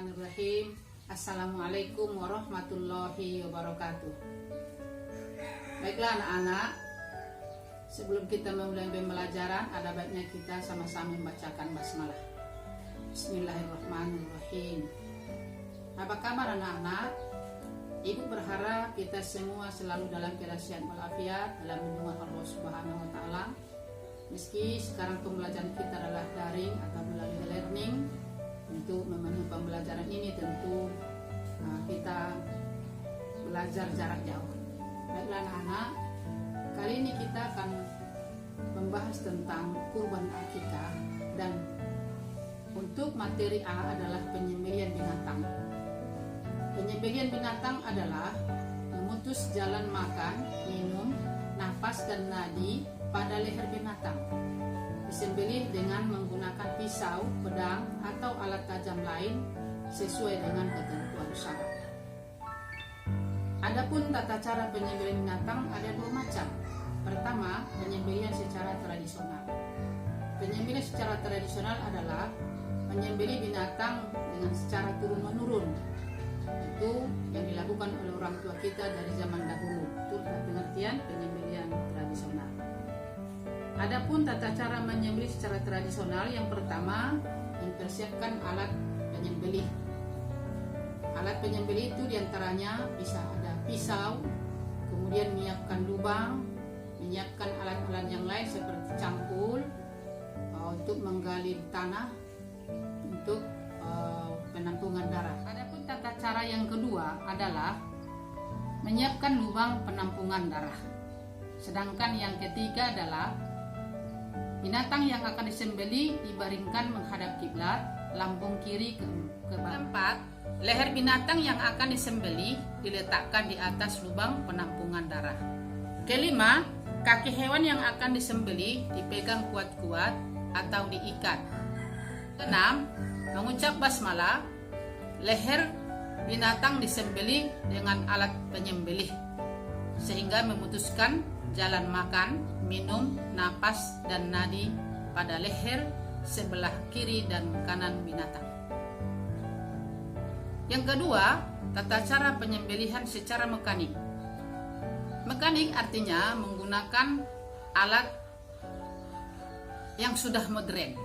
Bismillahirrahmanirrahim. Assalamualaikum warahmatullahi wabarakatuh. Baiklah anak-anak, sebelum kita memulai pembelajaran, ada baiknya kita sama-sama membacakan basmalah. Bismillahirrahmanirrahim. Apa kabar anak-anak? Ibu berharap kita semua selalu dalam keadaan walafiat, dalam lindungan Allah Subhanahu wa taala. Meski sekarang pembelajaran kita adalah daring atau melalui learning, untuk memenuhi pembelajaran ini tentu kita belajar jarak jauh. Baiklah anak-anak, kali ini kita akan membahas tentang kurban akikah, dan untuk materi A adalah penyembelihan binatang. Penyembelihan binatang adalah memutus jalan makan, minum, nafas dan nadi pada leher binatang. Disembelih dengan menggunakan pisau, pedang, atau alat tajam lain sesuai dengan ketentuan syarat. Adapun tata cara penyembelihan binatang ada dua macam. Pertama, penyembelihan secara tradisional. Penyembelihan secara tradisional adalah menyembelih binatang dengan secara turun-menurun. Itu yang dilakukan oleh orang tua kita dari zaman dahulu. Itu pengertian penyembelihan tradisional. Adapun tata cara menyembelih secara tradisional, yang pertama, mempersiapkan alat penyembelih. Alat penyembelih itu diantaranya bisa ada pisau, kemudian menyiapkan lubang, menyiapkan alat-alat yang lain seperti cangkul untuk menggali tanah untuk penampungan darah. Adapun tata cara yang kedua adalah menyiapkan lubang penampungan darah. Sedangkan yang ketiga adalah binatang yang akan disembelih dibaringkan menghadap kiblat, lambung kiri ke barat. Keempat, leher binatang yang akan disembelih diletakkan di atas lubang penampungan darah. Kelima, kaki hewan yang akan disembelih dipegang kuat-kuat atau diikat. Keenam, mengucap basmalah, leher binatang disembelih dengan alat penyembelih sehingga memutuskan jalan makan, minum, napas, dan nadi pada leher sebelah kiri dan kanan binatang. Yang kedua, tata cara penyembelihan secara mekanik. Mekanik artinya menggunakan alat yang sudah modern.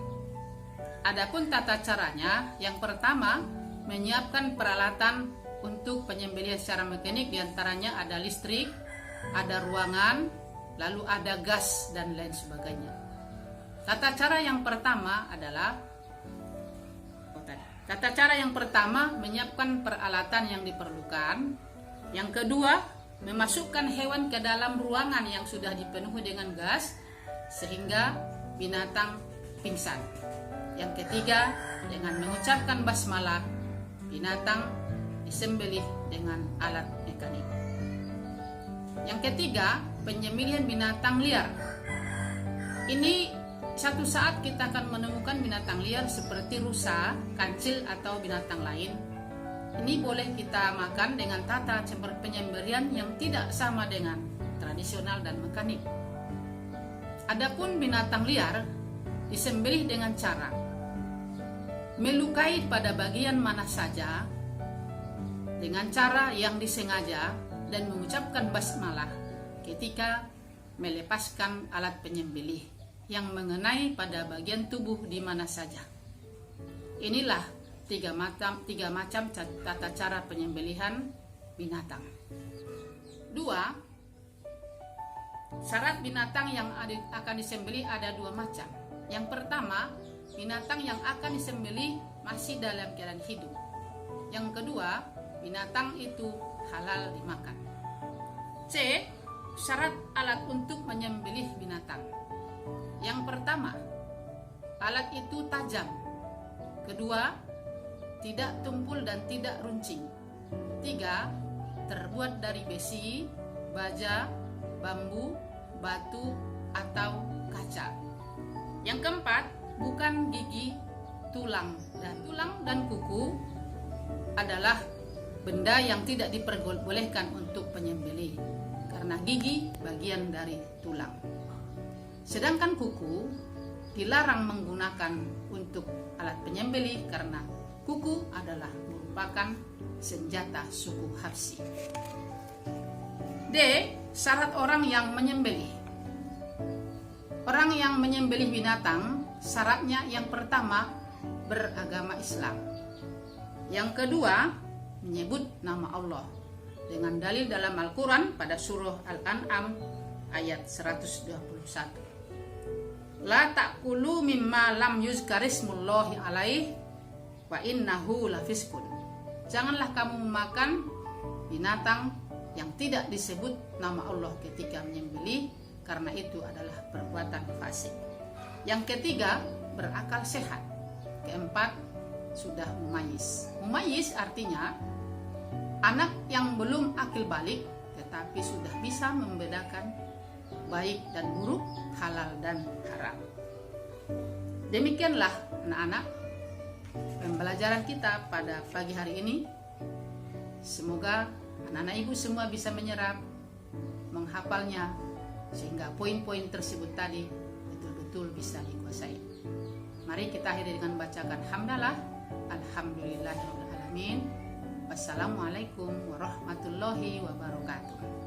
Adapun tata caranya, yang pertama, menyiapkan peralatan untuk penyembelihan secara mekanik, diantaranya ada listrik, ada ruangan, lalu ada gas dan lain sebagainya. Tata cara yang pertama menyiapkan peralatan yang diperlukan. Yang kedua, memasukkan hewan ke dalam ruangan yang sudah dipenuhi dengan gas sehingga binatang pingsan. Yang ketiga, dengan mengucapkan basmalah, binatang disembelih dengan alat mekanik. Yang ketiga, penyembelihan binatang liar. Ini satu saat kita akan menemukan binatang liar seperti rusa, kancil, atau binatang lain. Ini boleh kita makan dengan tata cara penyembelihan yang tidak sama dengan tradisional dan mekanik. Adapun binatang liar disembelih dengan cara melukai pada bagian mana saja dengan cara yang disengaja dan mengucapkan basmalah ketika melepaskan alat penyembelih yang mengenai pada bagian tubuh di mana saja. Inilah tiga macam tata cara penyembelihan binatang. 2. Syarat binatang yang akan disembelih ada dua macam. Yang pertama, binatang yang akan disembelih masih dalam keadaan hidup. Yang kedua, binatang itu halal dimakan. C. Syarat alat untuk menyembelih binatang. Yang pertama, alat itu tajam. Kedua, tidak tumpul dan tidak runcing. 3. Terbuat dari besi, baja, bambu, batu, atau kaca. Yang keempat, bukan gigi, tulang dan kuku adalah benda yang tidak diperbolehkan untuk penyembelih karena gigi bagian dari tulang. Sedangkan kuku dilarang menggunakan untuk alat penyembelih karena kuku adalah merupakan senjata suku Habsyi. D. Syarat orang yang menyembelih. Orang yang menyembelih binatang, syaratnya yang pertama beragama Islam. Yang kedua, menyebut nama Allah dengan dalil dalam Al-Quran pada surah Al-An'am ayat 121. La ta'kulu mimma lam yuzkarismullahi alaih wa innahu lafiskun. Janganlah kamu memakan binatang yang tidak disebut nama Allah ketika menyembelih, karena itu adalah perbuatan fasik. Yang ketiga, berakal sehat. Keempat, sudah mumayyiz. Mumayyiz artinya anak yang belum akil balik tetapi sudah bisa membedakan baik dan buruk, halal dan haram. Demikianlah anak-anak pembelajaran kita pada pagi hari ini. Semoga anak-anak ibu semua bisa menyerap, menghafalnya, sehingga poin-poin tersebut tadi betul-betul bisa dikuasai. Mari kita akhiri dengan membacakan hamdalah. Alhamdulillahirabbil alamin. Wassalamualaikum warahmatullahi wabarakatuh.